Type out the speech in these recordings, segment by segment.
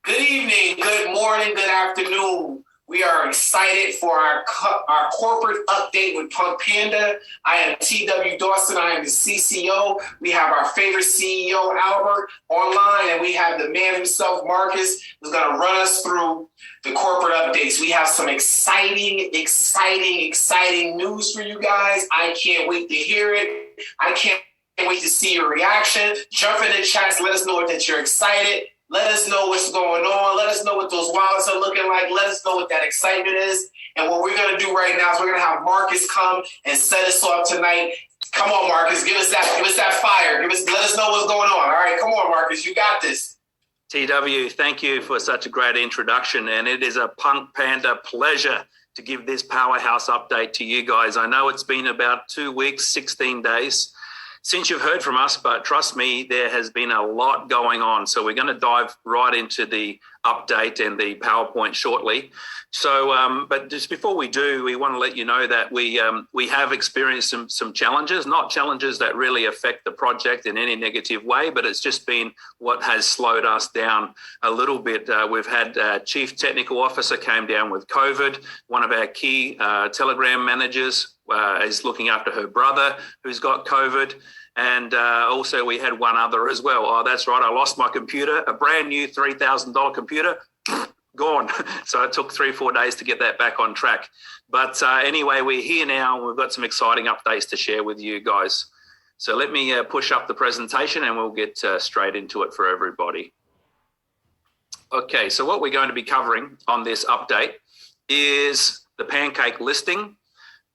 Good evening, good morning, good afternoon. We are excited for our corporate update with PunkPanda. I am TW Dawson. I am the CCO. We have our favorite CEO, Albert, online, and we have the man himself, Marcus, who's going to run us through the corporate updates. We have some exciting news for you guys. I can't wait to hear it. I can't wait to see your reaction. Jump in the chats. Let us know that you're excited. Let us know what's going on. Let us know what those wallets are looking like. Let us know what that excitement is. And what we're going to do right now is we're going to have Marcus come and set us up tonight. Come on, Marcus. Give us that fire. Let us know what's going on. All right, come on, Marcus. You got this. TW, thank you for such a great introduction. And it is a PunkPanda pleasure to give this powerhouse update to you guys. I know it's been about 2 weeks, 16 days since you've heard from us, but trust me, there has been a lot going on. So we're going to dive right into the update and the PowerPoint shortly. So, but just before we do, we want to let you know that we have experienced some challenges, not challenges that really affect the project in any negative way, but it's just been what has slowed us down a little bit. We've had Chief Technical Officer came down with COVID. One of our key Telegram managers is looking after her brother who's got COVID. And also we had one other as well. Oh, that's right. I lost my computer, a brand new $3,000 computer, gone. So it took 3-4 days to get that back on track. But anyway, we're here now. We've got some exciting updates to share with you guys. So let me push up the presentation and we'll get straight into it for everybody. Okay, so what we're going to be covering on this update is the Pancake listing,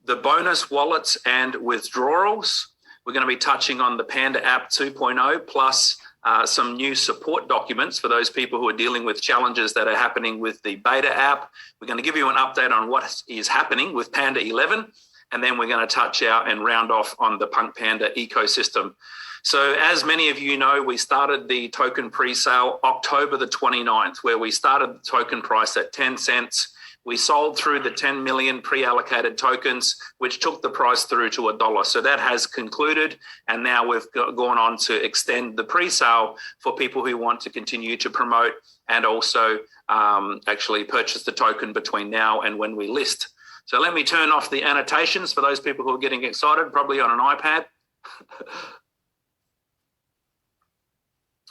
the bonus wallets and withdrawals. We're going to be touching on the PandaApp 2.0 plus some new support documents for those people who are dealing with challenges that are happening with the beta app. We're going to give you an update on what is happening with Panda 11, and then we're going to touch out and round off on the PunkPanda ecosystem. So as many of you know, we started the token pre-sale October the 29th, where we started the token price at 10 cents. We sold through the 10 million pre-allocated tokens, which took the price through to $1. So that has concluded. And now we've gone on to extend the pre-sale for people who want to continue to promote and also actually purchase the token between now and when we list. So let me turn off the annotations for those people who are getting excited, probably on an iPad.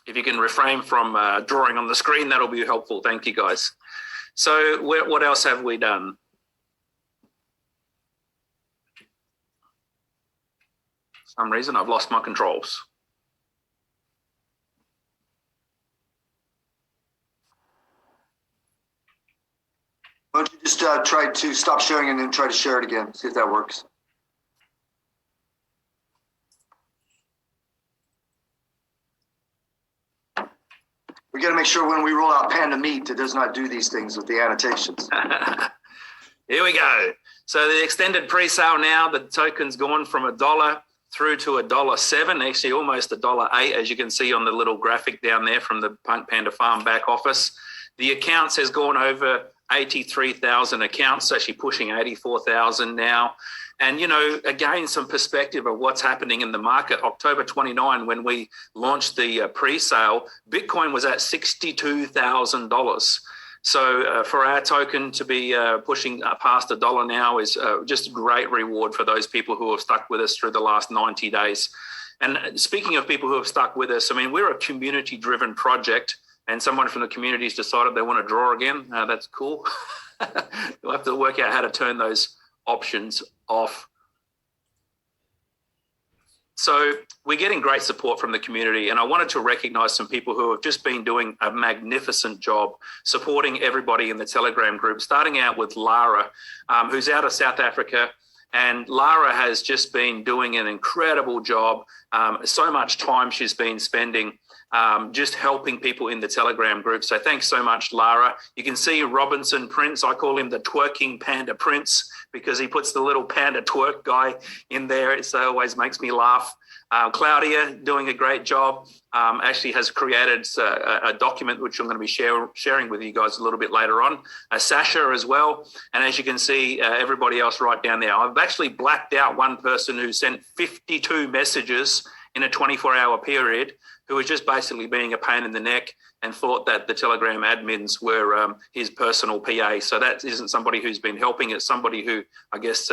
If you can refrain from drawing on the screen, that'll be helpful. Thank you, guys. So what else have we done? For some reason, I've lost my controls. Why don't you just try to stop sharing and then try to share it again, see if that works. We got to make sure when we roll out Panda Meet, it does not do these things with the annotations. Here we go. So the extended pre-sale now, the token's gone from $1 through to $1.07, actually almost $1.08, as you can see on the little graphic down there from the PunkPanda Farm back office. The accounts has gone over 83,000 accounts, actually pushing 84,000 now. And, you know, again, some perspective of what's happening in the market. October 29, when we launched the pre-sale, Bitcoin was at $62,000. So for our token to be pushing past $1 now is just a great reward for those people who have stuck with us through the last 90 days. And speaking of people who have stuck with us, I mean, we're a community-driven project, and someone from the community's decided they want to draw again. That's cool. We'll have to work out how to turn those options off. So we're getting great support from the community, and I wanted to recognize some people who have just been doing a magnificent job supporting everybody in the Telegram group, starting out with Lara, who's out of South Africa. And Lara has just been doing an incredible job. So much time she's been spending just helping people in the Telegram group. So thanks so much, Lara. You can see Robinson Prince. I call him the twerking panda prince because he puts the little panda twerk guy in there. It always makes me laugh. Claudia doing a great job. Actually has created a document which I'm going to be sharing with you guys a little bit later on. Sasha as well. And as you can see, everybody else right down there. I've actually blacked out one person who sent 52 messages in a 24-hour period, who was just basically being a pain in the neck and thought that the Telegram admins were his personal PA. So that isn't somebody who's been helping. It's somebody who, I guess,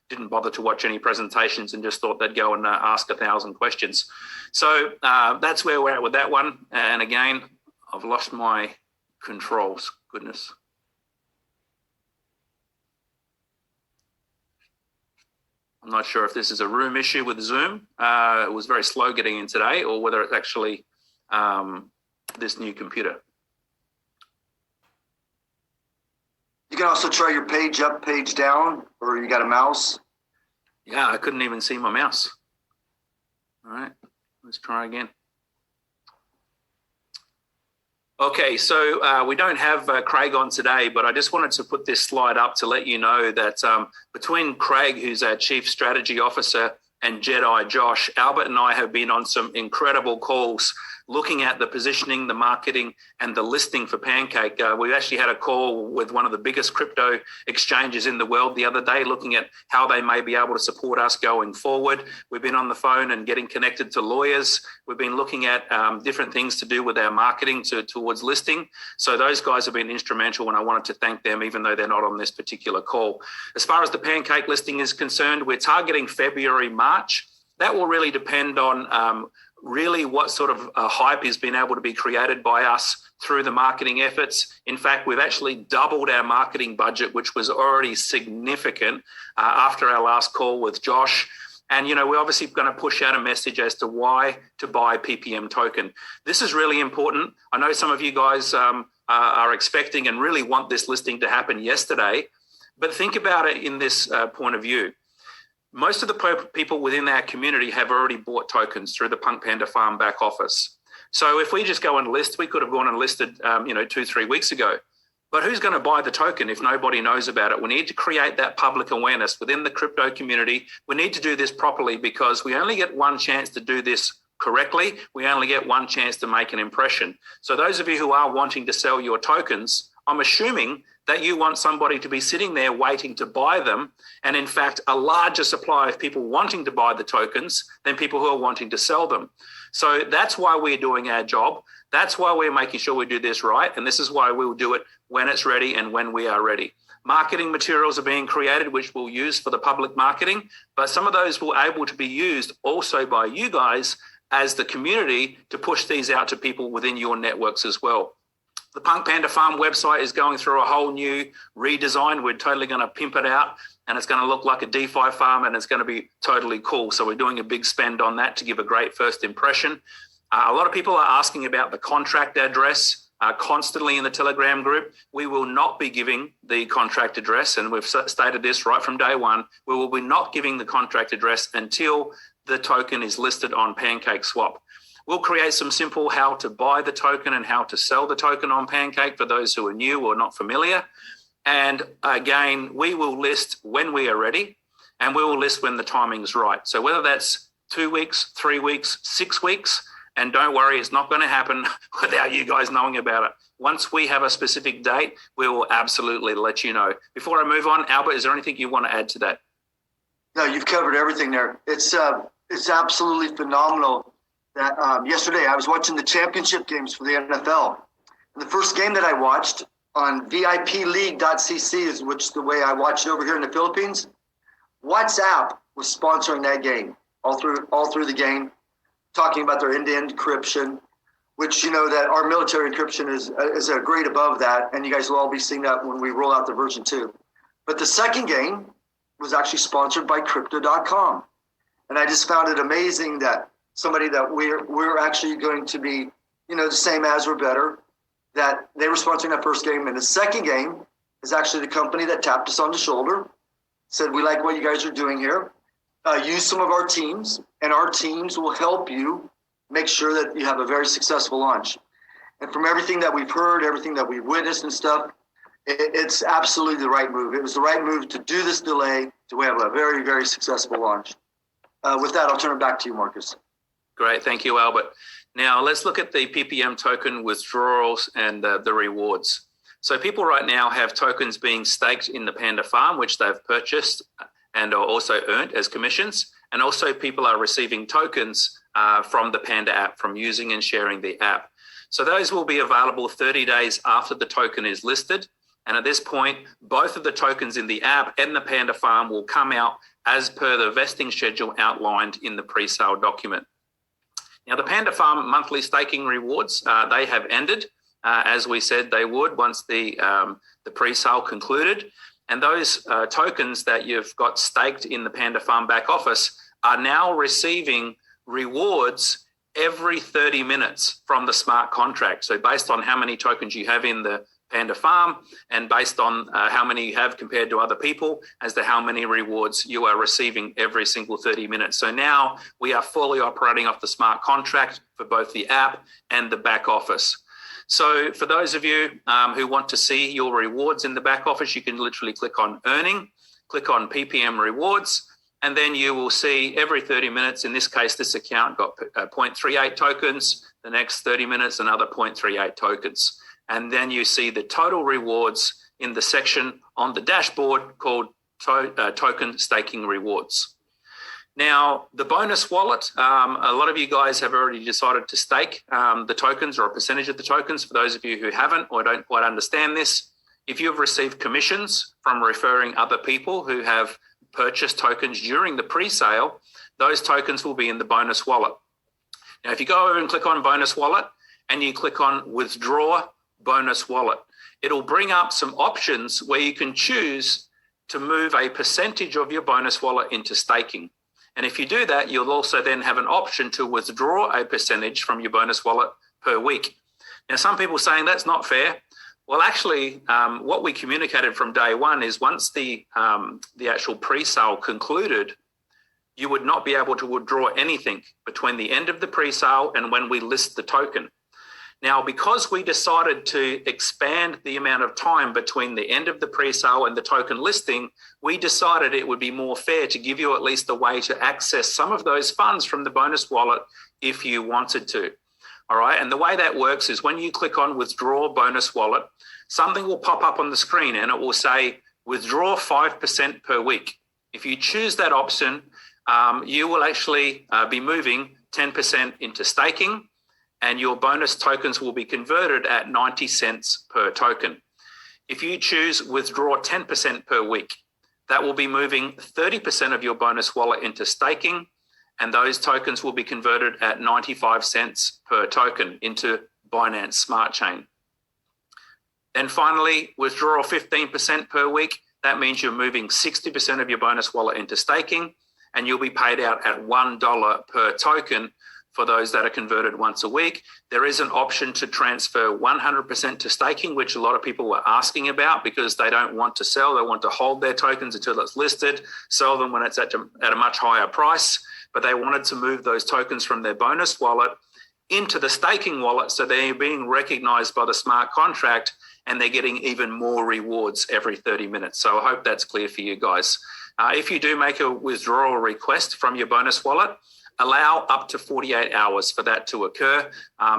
didn't bother to watch any presentations and just thought they'd go and ask 1,000 questions. So that's where we're at with that one. And again, I've lost my controls. Goodness. I'm not sure if this is a room issue with Zoom. It was very slow getting in today, or whether it's actually this new computer. You can also try your page up, page down, or you got a mouse. Yeah, I couldn't even see my mouse. All right, let's try again. Okay, so we don't have Craig on today, but I just wanted to put this slide up to let you know that between Craig, who's our Chief Strategy Officer, and Jedi Josh, Albert and I have been on some incredible calls looking at the positioning, the marketing, and the listing for Pancake. We actually had a call with one of the biggest crypto exchanges in the world the other day, looking at how they may be able to support us going forward. We've been on the phone and getting connected to lawyers. We've been looking at different things to do with our marketing towards listing. So those guys have been instrumental, and I wanted to thank them, even though they're not on this particular call. As far as the Pancake listing is concerned, we're targeting February, March. That will really depend on really what sort of hype is being able to be created by us through the marketing efforts. In fact, we've actually doubled our marketing budget, which was already significant after our last call with Josh. And, you know, we're obviously going to push out a message as to why to buy PPM token. This is really important. I know some of you guys are expecting and really want this listing to happen yesterday, but think about it in this point of view. Most of the people within our community have already bought tokens through the PunkPanda farm back office. So if we just go and list, we could have gone and listed, 2-3 weeks ago. But who's going to buy the token if nobody knows about it? We need to create that public awareness within the crypto community. We need to do this properly, because we only get one chance to do this correctly. We only get one chance to make an impression. So those of you who are wanting to sell your tokens, I'm assuming that you want somebody to be sitting there waiting to buy them, and in fact, a larger supply of people wanting to buy the tokens than people who are wanting to sell them. So that's why we're doing our job. That's why we're making sure we do this right, and this is why we will do it when it's ready and when we are ready. Marketing materials are being created, which we'll use for the public marketing, but some of those will be able to be used also by you guys as the community to push these out to people within your networks as well. The PunkPanda Farm website is going through a whole new redesign. We're totally going to pimp it out, and it's going to look like a DeFi farm, and it's going to be totally cool. So we're doing a big spend on that to give a great first impression. A lot of people are asking about the contract address constantly in the Telegram group. We will not be giving the contract address, and we've stated this right from day one. We will be not giving the contract address until the token is listed on PancakeSwap. We'll create some simple how to buy the token and how to sell the token on Pancake for those who are new or not familiar. And again, we will list when we are ready, and we will list when the timing is right. So whether that's 2 weeks, 3 weeks, 6 weeks, and don't worry, it's not going to happen without you guys knowing about it. Once we have a specific date, we will absolutely let you know. Before I move on, Albert, is there anything you want to add to that? No, you've covered everything there. It's absolutely phenomenal. That yesterday I was watching the championship games for the NFL. And the first game that I watched on VIPleague.cc, which is the way I watch it over here in the Philippines. WhatsApp was sponsoring that game all through the game, talking about their end-to-end encryption, which you know that our military encryption is a grade above that, and you guys will all be seeing that when we roll out the version 2. But the second game was actually sponsored by Crypto.com, and I just found it amazing that somebody that we're actually going to be, the same as or better, that they were sponsoring that first game. And the second game is actually the company that tapped us on the shoulder, said, we like what you guys are doing here. Use some of our teams, and our teams will help you make sure that you have a very successful launch. And from everything that we've heard, everything that we've witnessed and stuff, it's absolutely the right move. It was the right move to do this delay to have a very, very successful launch. With that, I'll turn it back to you, Marcus. Great. Thank you, Albert. Now, let's look at the PPM token withdrawals and the rewards. So people right now have tokens being staked in the Panda farm, which they've purchased and are also earned as commissions. And also people are receiving tokens from the Panda app, from using and sharing the app. So those will be available 30 days after the token is listed. And at this point, both of the tokens in the app and the Panda farm will come out as per the vesting schedule outlined in the pre-sale document. Now, the Panda farm monthly staking rewards, they have ended, as we said they would once the pre-sale concluded. And those tokens that you've got staked in the Panda farm back office are now receiving rewards every 30 minutes from the smart contract. So based on how many tokens you have in the Panda farm and based on how many you have compared to other people as to how many rewards you are receiving every single 30 minutes. So now we are fully operating off the smart contract for both the app and the back office. So for those of you who want to see your rewards in the back office, you can literally click on earning, click on PPM rewards, and then you will see every 30 minutes, in this case, this account got 0.38 tokens, the next 30 minutes, another 0.38 tokens. And then you see the total rewards in the section on the dashboard called token staking rewards. Now, the bonus wallet, a lot of you guys have already decided to stake the tokens or a percentage of the tokens. For those of you who haven't or don't quite understand this, if you've received commissions from referring other people who have purchased tokens during the pre-sale, those tokens will be in the bonus wallet. Now, if you go over and click on bonus wallet and you click on withdraw bonus wallet, it'll bring up some options where you can choose to move a percentage of your bonus wallet into staking. And if you do that, you'll also then have an option to withdraw a percentage from your bonus wallet per week. Now, some people are saying that's not fair. Well, actually, what we communicated from day one is once the actual pre-sale concluded, you would not be able to withdraw anything between the end of the pre-sale and when we list the token. Now, because we decided to expand the amount of time between the end of the pre-sale and the token listing, we decided it would be more fair to give you at least a way to access some of those funds from the bonus wallet if you wanted to. All right, and the way that works is when you click on withdraw bonus wallet, something will pop up on the screen and it will say withdraw 5% per week. If you choose that option, you will actually be moving 10% into staking, and your bonus tokens will be converted at 90 cents per token. If you choose withdraw 10% per week, that will be moving 30% of your bonus wallet into staking, and those tokens will be converted at 95 cents per token into Binance Smart Chain. Then finally, withdraw 15% per week. That means you're moving 60% of your bonus wallet into staking, and you'll be paid out at $1 per token for those that are converted once a week. There is an option to transfer 100% to staking, which a lot of people were asking about because they don't want to sell. They want to hold their tokens until it's listed, sell them when it's at a much higher price. But they wanted to move those tokens from their bonus wallet into the staking wallet so they're being recognized by the smart contract and they're getting even more rewards every 30 minutes. So I hope that's clear for you guys. If you do make a withdrawal request from your bonus wallet, allow up to 48 hours for that to occur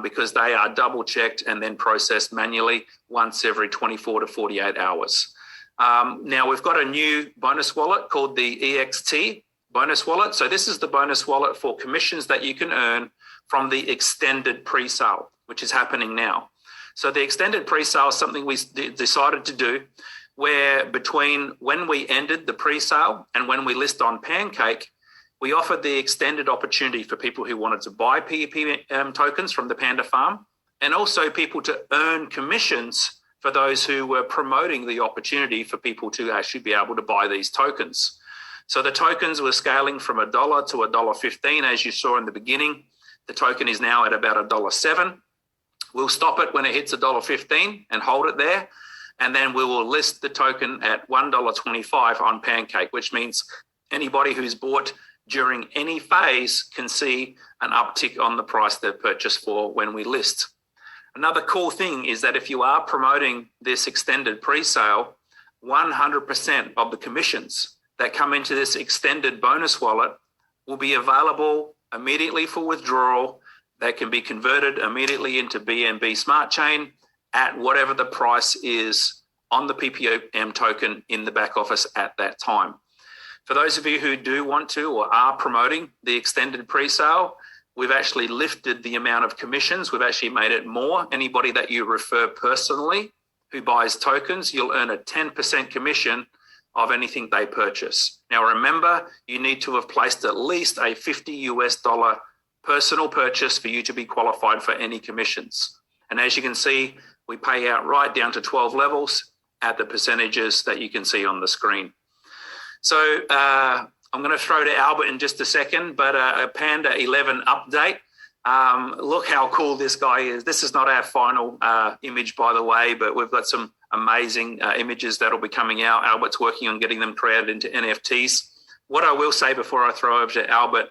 because they are double checked and then processed manually once every 24 to 48 hours. Now we've got a new bonus wallet called the EXT bonus wallet. So this is the bonus wallet for commissions that you can earn from the extended pre-sale, which is happening now. So the extended pre-sale is something we decided to do where between when we ended the pre-sale and when we list on Pancake, we offered the extended opportunity for people who wanted to buy PEP tokens from the Panda farm and also people to earn commissions for those who were promoting the opportunity for people to actually be able to buy these tokens. So the tokens were scaling from $1 to $1.15, as you saw in the beginning. The token is now at about $1.07. We'll stop it when it hits $1.15 and hold it there. And then we will list the token at $1.25 on Pancake, which means anybody who's bought during any phase can see an uptick on the price they've purchased for when we list. Another cool thing is that if you are promoting this extended pre-sale, 100% of the commissions that come into this extended bonus wallet will be available immediately for withdrawal. That can be converted immediately into BNB Smart Chain at whatever the price is on the PPM token in the back office at that time. For those of you who do want to or are promoting the extended pre-sale, we've actually lifted the amount of commissions. We've actually made it more. Anybody that you refer personally who buys tokens, you'll earn a 10% commission of anything they purchase. Now, remember, you need to have placed at least a $50 personal purchase for you to be qualified for any commissions. And as you can see, we pay out right down to 12 levels at the percentages that you can see on the screen. So I'm going to throw to Albert in just a second, but a Panda 11 update. Look how cool this guy is. This is not our final image, by the way, but we've got some amazing images that'll be coming out. Albert's working on getting them created into NFTs. What I will say before I throw over to Albert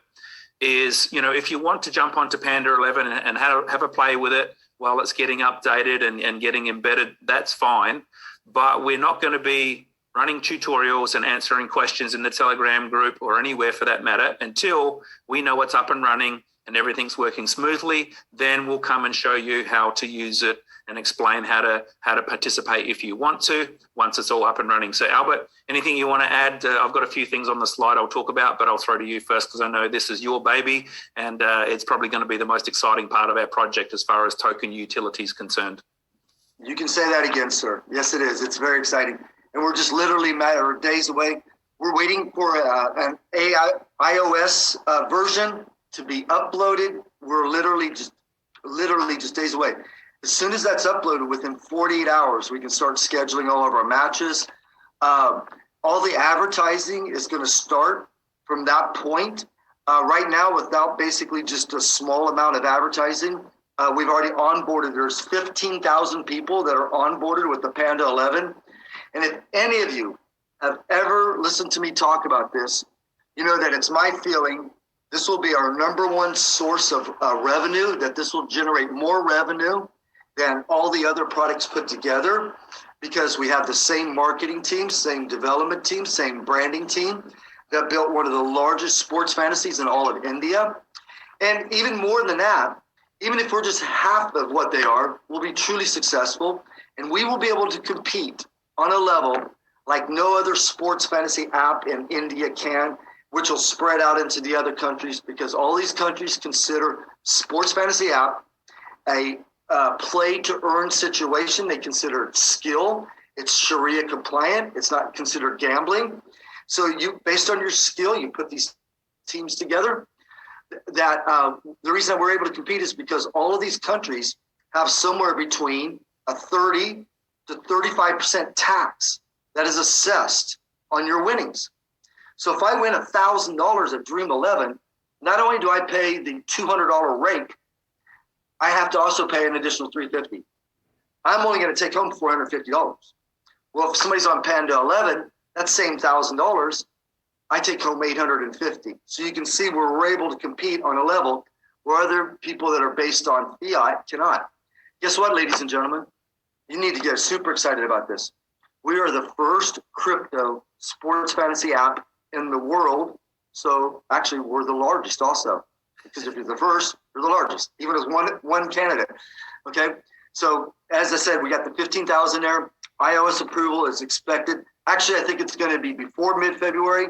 is, you know, if you want to jump onto Panda 11 and have a play with it while it's getting updated and getting embedded, that's fine. But we're not going to be running tutorials and answering questions in the Telegram group or anywhere for that matter until we know it's up and running and everything's working smoothly. Then we'll come and show you how to use it and explain how to participate if you want to, once it's all up and running. So Albert, anything you want to add? I've got a few things on the slide I'll talk about, but I'll throw to you first because I know this is your baby and it's probably going to be the most exciting part of our project as far as token utility is concerned. You can say that again, sir. Yes, it is. It's very exciting. And we're just literally a matter of days away. We're waiting for an iOS version to be uploaded. We're literally just days away. As soon as that's uploaded, within 48 hours, we can start scheduling all of our matches. All the advertising is going to start from that point. Right now, without basically just a small amount of advertising, we've already onboarded. There's 15,000 people that are onboarded with the Panda 11. And if any of you have ever listened to me talk about this, you know that it's my feeling this will be our number one source of revenue, that this will generate more revenue than all the other products put together because we have the same marketing team, same development team, same branding team that built one of the largest sports fantasies in all of India. And even more than that, even if we're just half of what they are, we'll be truly successful and we will be able to compete on a level like no other sports fantasy app in India can, which will spread out into the other countries because all these countries consider sports fantasy app a play to earn situation. They consider it skill. It's Sharia compliant. It's not considered gambling. So you, based on your skill, you put these teams together. That the reason that we're able to compete is because all of these countries have somewhere between a 30 to 35% tax that is assessed on your winnings. So if I win $1,000 at Dream 11, not only do I pay the $200 rake, I have to also pay an additional $350. I'm only going to take home $450. Well, if somebody's on Panda 11, that same $1,000, I take home $850. So you can see where we're able to compete on a level where other people that are based on fiat cannot. Guess what, ladies and gentlemen? You need to get super excited about this. We are the first crypto sports fantasy app in the world. So actually, we're the largest also. Because if you're the first, you're the largest, even as one candidate. Okay. So as I said, we got the 15,000 there. iOS approval is expected. Actually, I think it's going to be before mid-February.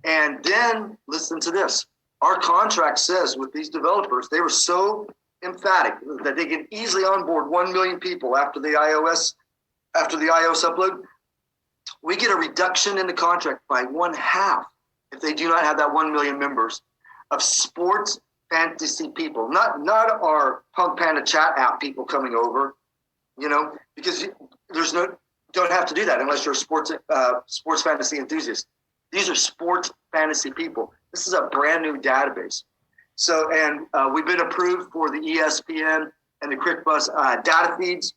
And then listen to this. Our contract says with these developers, they were so emphatic that they can easily onboard 1 million people after the iOS upload. We get a reduction in the contract by 1/2 if they do not have that 1 million members of sports fantasy people, not our PunkPanda chat app people coming over, you know, because don't have to do that unless you're a sports fantasy enthusiast. These are sports fantasy people. This is a brand new database. So, and we've been approved for the ESPN and the CrickBus data feeds.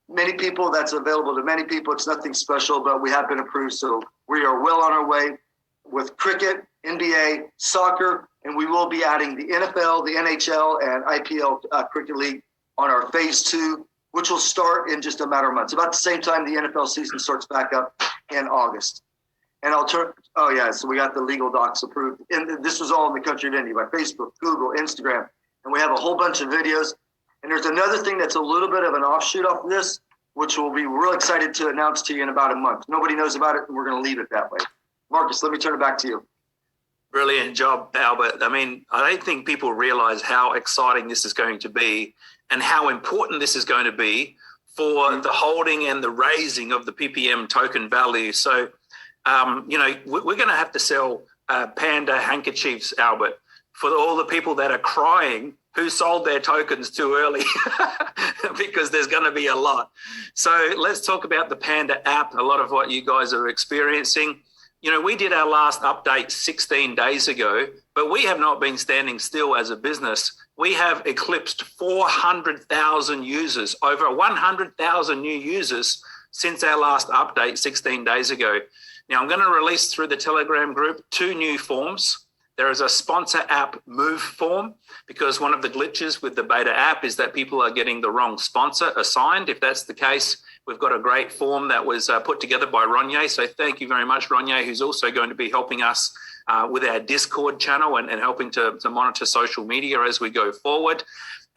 Many people, that's available to many people. It's nothing special, but we have been approved. So we are well on our way with cricket, NBA, soccer, and we will be adding the NFL, the NHL, and IPL Cricket League on our phase 2, which will start in just a matter of months. About the same time the NFL season starts back up in August. And so we got the legal docs approved. And this was all in the country of India by Facebook, Google, Instagram. And we have a whole bunch of videos. And there's another thing that's a little bit of an offshoot off of this, which we'll be real excited to announce to you in about a month. Nobody knows about it, and we're going to leave it that way. Marcus, let me turn it back to you. Brilliant job, Albert. I mean, I don't think people realize how exciting this is going to be and how important this is going to be for the holding and the raising of the PPM token value. So, we're going to have to sell Panda handkerchiefs, Albert, for all the people that are crying who sold their tokens too early, because there's going to be a lot. So let's talk about the Panda app, a lot of what you guys are experiencing. We did our last update 16 days ago, but we have not been standing still as a business. We have eclipsed 400,000 users, over 100,000 new users since our last update 16 days ago. Now, I'm going to release through the Telegram group 2 new forms. There is a sponsor app move form, because one of the glitches with the beta app is that people are getting the wrong sponsor assigned. If that's the case, we've got a great form that was put together by Ronye. So thank you very much, Ronye, who's also going to be helping us with our Discord channel and helping to monitor social media as we go forward.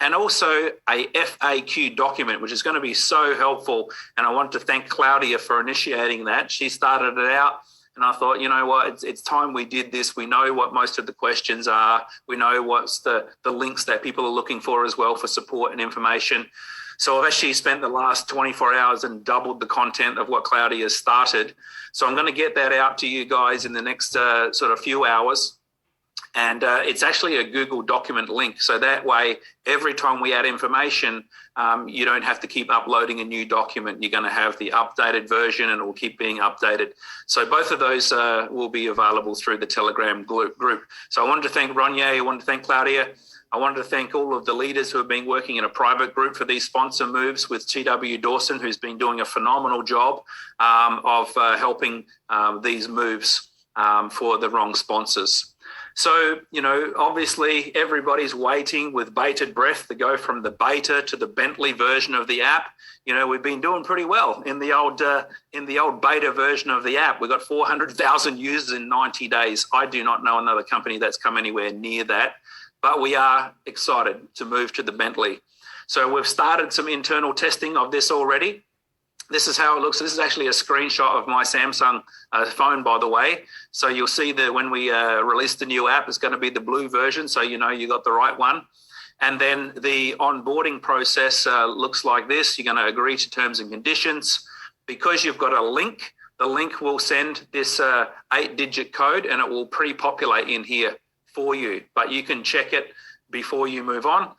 And also a FAQ document, which is going to be so helpful. And I want to thank Claudia for initiating that. She started it out. And I thought, you know what, it's time we did this. We know what most of the questions are. We know what's the links that people are looking for as well for support and information. So I've actually spent the last 24 hours and doubled the content of what Claudia started. So I'm going to get that out to you guys in the next sort of few hours. And it's actually a Google document link. So that way, every time we add information, you don't have to keep uploading a new document. You're going to have the updated version and it will keep being updated. So both of those will be available through the Telegram group. So I wanted to thank Ronye. I wanted to thank Claudia. I wanted to thank all of the leaders who have been working in a private group for these sponsor moves with TW Dawson, who's been doing a phenomenal job of helping these moves for the wrong sponsors. So, obviously everybody's waiting with bated breath to go from the beta to the Bentley version of the app. We've been doing pretty well in the old beta version of the app. We got 400,000 users in 90 days. I do not know another company that's come anywhere near that, but we are excited to move to the Bentley. So we've started some internal testing of this already. This is how it looks. This is actually a screenshot of my Samsung phone, by the way. So you'll see that when we release the new app, it's going to be the blue version. So you got the right one. And then the onboarding process looks like this. You're going to agree to terms and conditions. Because you've got a link, the link will send this 8-digit code and it will pre-populate in here for you. But you can check it before you move on.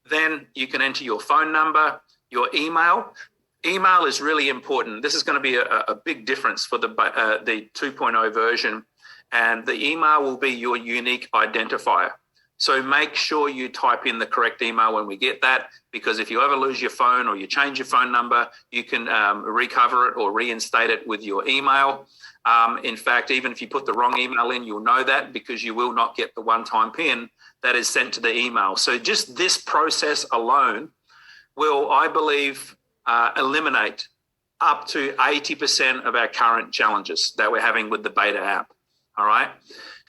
Then you can enter your phone number, your email. Email is really important. This is going to be a big difference for the 2.0 version, and the email will be your unique identifier. So make sure you type in the correct email when we get that, because if you ever lose your phone or you change your phone number, you can recover it or reinstate it with your email. In fact, even if you put the wrong email in, you'll know that, because you will not get the one-time PIN that is sent to the email. So just this process alone will, I believe, eliminate up to 80% of our current challenges that we're having with the beta app. All right.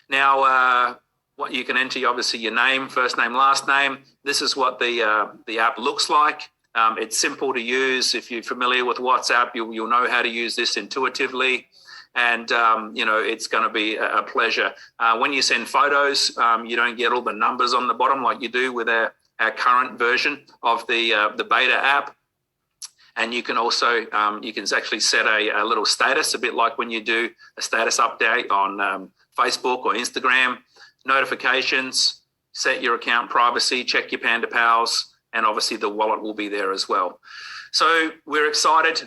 Now, what you can enter, obviously, your name, first name, last name. This is what the app looks like. It's simple to use. If you're familiar with WhatsApp, you'll know how to use this intuitively. And, it's going to be a pleasure. When you send photos, you don't get all the numbers on the bottom like you do with our current version of the beta app. And you can also, you can actually set a little status, a bit like when you do a status update on Facebook or Instagram, notifications, set your account privacy, check your Panda Pals, and obviously the wallet will be there as well. So we're excited.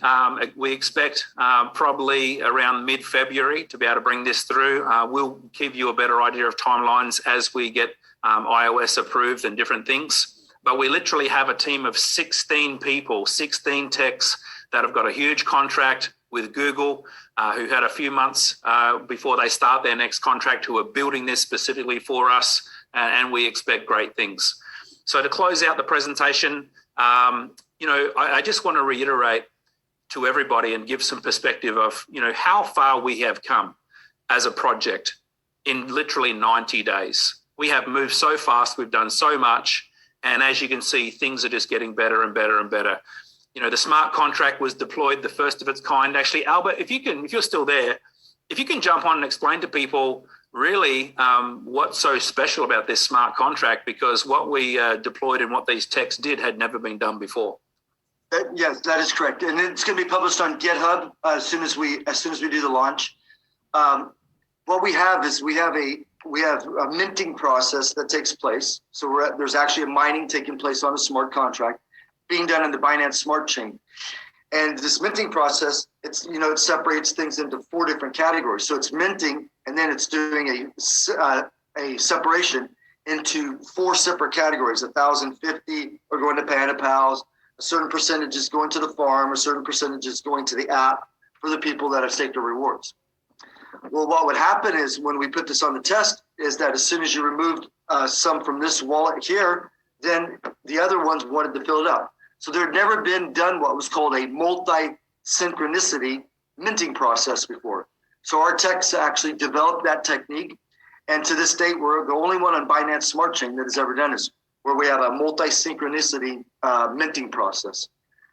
We expect probably around mid-February to be able to bring this through. We'll give you a better idea of timelines as we get iOS approved and different things. But we literally have a team of 16 people, 16 techs that have got a huge contract with Google, who had a few months before they start their next contract, who are building this specifically for us, and we expect great things. So to close out the presentation, I just want to reiterate to everybody and give some perspective of, how far we have come as a project in literally 90 days. We have moved so fast, we've done so much. And as you can see, things are just getting better and better and better. The smart contract was deployed, the first of its kind. Actually, Albert, if you're still there, if you can jump on and explain to people really what's so special about this smart contract, because what we deployed and what these techs did had never been done before. Yes, that is correct, and it's going to be published on GitHub as soon as we do the launch. What we have is we have a minting process that takes place. So there's actually a mining taking place on a smart contract being done in the Binance Smart Chain. And this minting process, it separates things into 4 different categories. So it's minting, and then it's doing a separation into 4 separate categories. 1,050 are going to Panda Pals. A certain percentage is going to the farm. A certain percentage is going to the app for the people that have staked their rewards. Well, what would happen is when we put this on the test is that as soon as you removed some from this wallet here, then the other ones wanted to fill it up. So there had never been done what was called a multi-synchronicity minting process before. So our techs actually developed that technique. And to this date, we're the only one on Binance Smart Chain that has ever done this, where we have a multi-synchronicity minting process.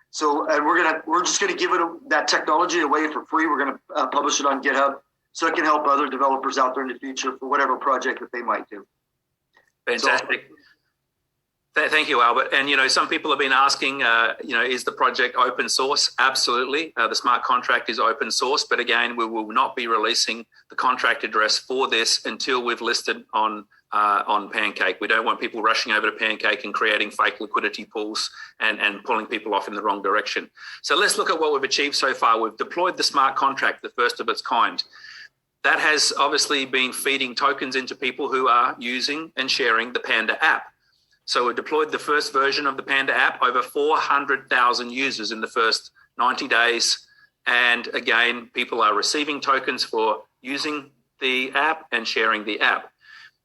So, and we're just gonna give that technology away for free. We're gonna publish it on GitHub, so it can help other developers out there in the future for whatever project that they might do. Fantastic. Thank you, Albert. And, some people have been asking, is the project open source? Absolutely. The smart contract is open source, but again, we will not be releasing the contract address for this until we've listed on Pancake. We don't want people rushing over to Pancake and creating fake liquidity pools and pulling people off in the wrong direction. So let's look at what we've achieved so far. We've deployed the smart contract, the first of its kind. That has obviously been feeding tokens into people who are using and sharing the Panda app. So we deployed the first version of the Panda app, over 400,000 users in the first 90 days. And again, people are receiving tokens for using the app and sharing the app.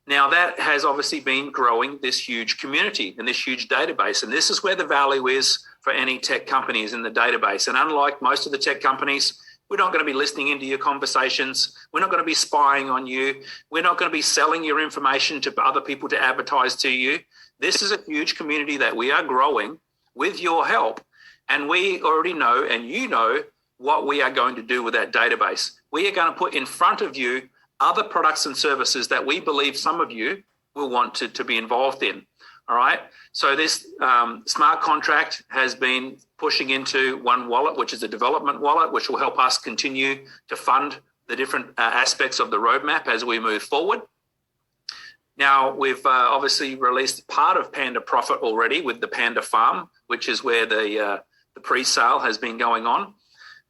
Now that has obviously been growing this huge community and this huge database. And this is where the value is for any tech companies in the database. And unlike most of the tech companies, we're not going to be listening into your conversations. We're not going to be spying on you. We're not going to be selling your information to other people to advertise to you. This is a huge community that we are growing with your help. And we already know, and you know, what we are going to do with that database. We are going to put in front of you other products and services that we believe some of you will want to be involved in. All right. So this smart contract has been pushing into one wallet, which is a development wallet, which will help us continue to fund the different aspects of the roadmap as we move forward. Now, we've obviously released part of Panda Profit already with the Panda Farm, which is where the pre-sale has been going on.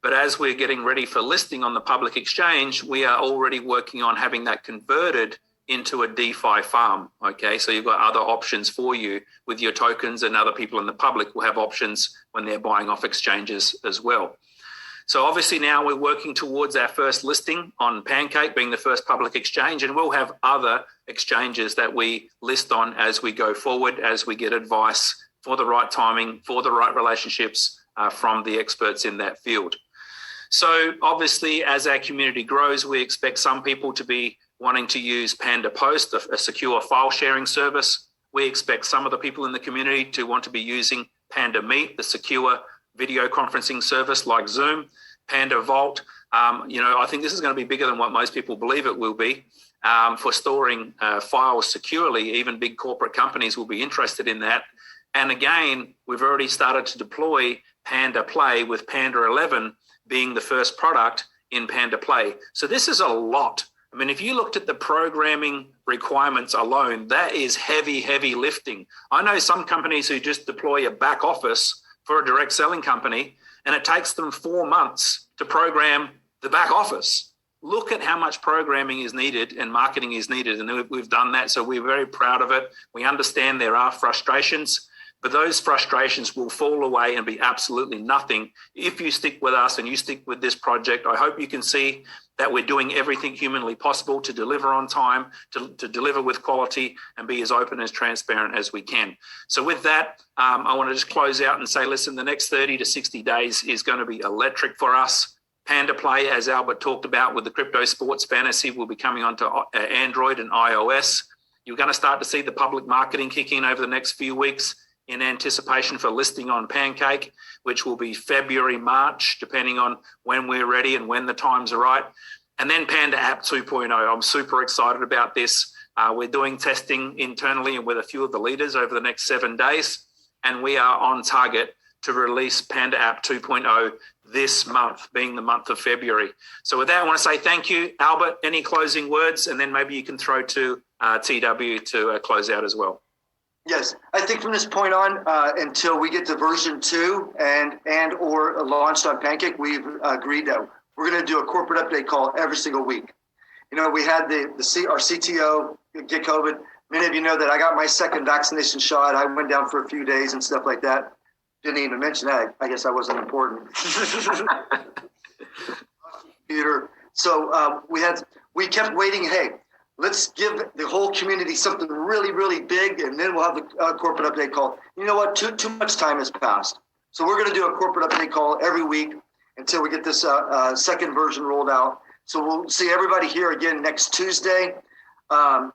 But as we're getting ready for listing on the public exchange, we are already working on having that converted into a DeFi farm, okay? So you've got other options for you with your tokens, and other people in the public will have options when they're buying off exchanges as well. So obviously now we're working towards our first listing on Pancake being the first public exchange, and we'll have other exchanges that we list on as we go forward, as we get advice for the right timing, for the right relationships from the experts in that field. So obviously as our community grows, we expect some people to be wanting to use Panda Post, a secure file sharing service. We expect some of the people in the community to want to be using Panda Meet, the secure video conferencing service like Zoom, Panda Vault. I think this is going to be bigger than what most people believe it will be for storing files securely. Even big corporate companies will be interested in that. And again, we've already started to deploy Panda Play with Panda 11 being the first product in Panda Play. So this is a lot. I mean, if you looked at the programming requirements alone, that is heavy, heavy lifting. I know some companies who just deploy a back office for a direct selling company, and it takes them 4 months to program the back office. Look at how much programming is needed and marketing is needed, and we've done that, so we're very proud of it. We understand there are frustrations, but those frustrations will fall away and be absolutely nothing if you stick with us and you stick with this project. I hope you can see that we're doing everything humanly possible to deliver on time, to deliver with quality, and be as open as transparent as we can. So with that, I want to just close out and say, listen, the next 30 to 60 days is going to be electric for us. Panda Play, as Albert talked about with the crypto sports fantasy, will be coming onto Android and iOS. You're going to start to see the public marketing kick in over the next few weeks in anticipation for listing on Pancake, which will be February, March, depending on when we're ready and when the times are right. And then PandaApp 2.0. I'm super excited about this. We're doing testing internally and with a few of the leaders over the next 7 days, and we are on target to release PandaApp 2.0 this month, being the month of February. So with that, I want to say thank you. Albert, any closing words? And then maybe you can throw to TW to close out as well. Yes, I think from this point on, until we get to version 2 and or launched on Pancake, we've agreed that we're going to do a corporate update call every single week. You know, we had our CTO get COVID. Many of you know that I got my second vaccination shot. I went down for a few days and stuff like that. Didn't even mention that. I guess I wasn't important. Peter. So we kept waiting. Hey, let's give the whole community something really, really big, and then we'll have the corporate update call. You know what? Too much time has passed. So we're going to do a corporate update call every week until we get this second version rolled out. So we'll see everybody here again next Tuesday.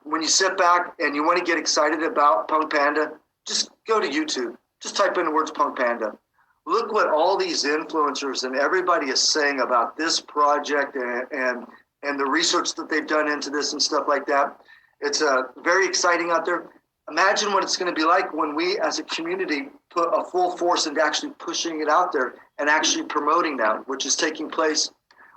When you sit back and you want to get excited about PunkPanda, just go to YouTube. Just type in the words PunkPanda. Look what all these influencers and everybody is saying about this project and the research that they've done into this and stuff like that. It's very exciting out there. Imagine what it's going to be like when we as a community put a full force into actually pushing it out there and actually promoting that, which is taking place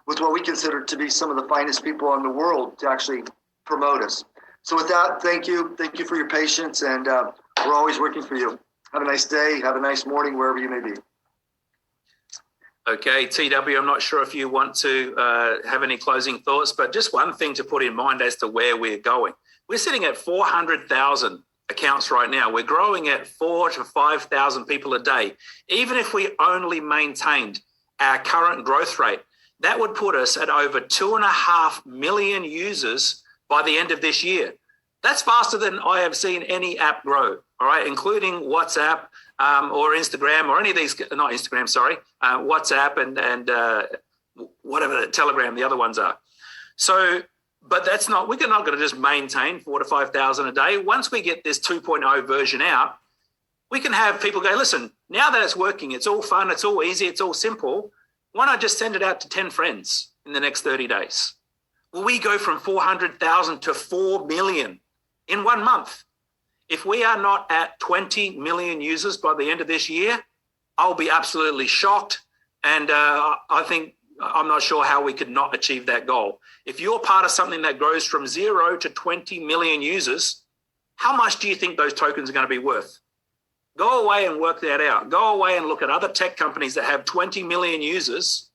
with what we consider to be some of the finest people in the world to actually promote us. So with that, thank you. Thank you for your patience, and we're always working for you. Have a nice day. Have a nice morning, wherever you may be. Okay, TW, I'm not sure if you want to have any closing thoughts, but just one thing to put in mind as to where we're going. We're sitting at 400,000 accounts right now. We're growing at 4,000 to 5,000 people a day. Even if we only maintained our current growth rate, that would put us at over 2.5 million users by the end of this year. That's faster than I have seen any app grow, all right, including WhatsApp or Instagram or any of these, not Instagram, sorry, WhatsApp and whatever, Telegram, the other ones are. So, but that's not, we're not going to just maintain 4,000 to 5,000 a day. Once we get this 2.0 version out, we can have people go, listen, now that it's working, it's all fun, it's all easy, it's all simple. Why not just send it out to 10 friends in the next 30 days? Well, we go from 400,000 to 4 million in 1 month. If we are not at 20 million users by the end of this year, I'll be absolutely shocked. And I'm not sure how we could not achieve that goal. If you're part of something that grows from 0 to 20 million users, how much do you think those tokens are going to be worth? Go away and work that out. Go away and look at other tech companies that have 20 million users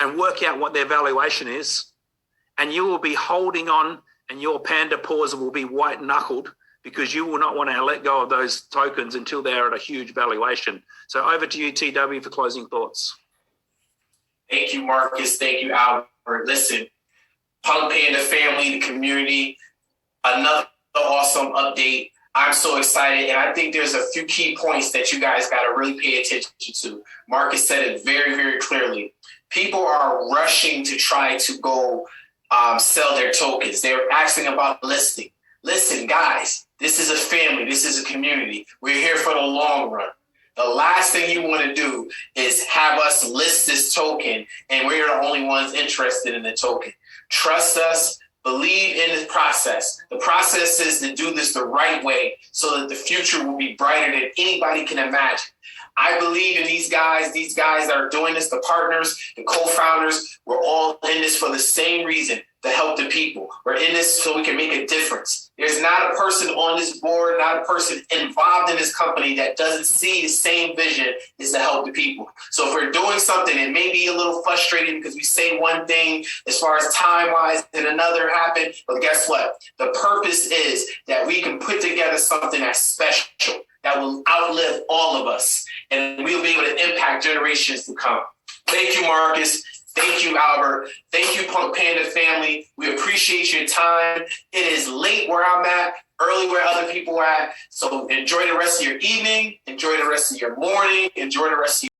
and work out what their valuation is. And you will be holding on, and your Panda paws will be white knuckled because you will not want to let go of those tokens until they're at a huge valuation. So over to you, TW, for closing thoughts. Thank you, Marcus. Thank you, Albert. Listen, PunkPanda family, the community, another awesome update. I'm so excited, and I think there's a few key points that you guys got to really pay attention to. Marcus said it very, very clearly. People are rushing to try to go sell their tokens. They're asking about listing. Listen, guys, this is a family. This is a community. We're here for the long run. The last thing you want to do is have us list this token, and we're the only ones interested in the token. Trust us. Believe in the process. The process is to do this the right way so that the future will be brighter than anybody can imagine. I believe in these guys. These guys that are doing this, the partners, the co-founders, we're all in this for the same reason, to help the people. We're in this so we can make a difference. There's not a person on this board, not a person involved in this company that doesn't see the same vision is to help the people. So if we're doing something, it may be a little frustrating because we say one thing as far as time-wise and another happen, but guess what? The purpose is that we can put together something that's special, that will outlive all of us, and we'll be able to impact generations to come. Thank you, Marcus. Thank you, Albert. Thank you, PunkPanda family. We appreciate your time. It is late where I'm at, early where other people are at. So enjoy the rest of your evening. Enjoy the rest of your morning. Enjoy the rest of your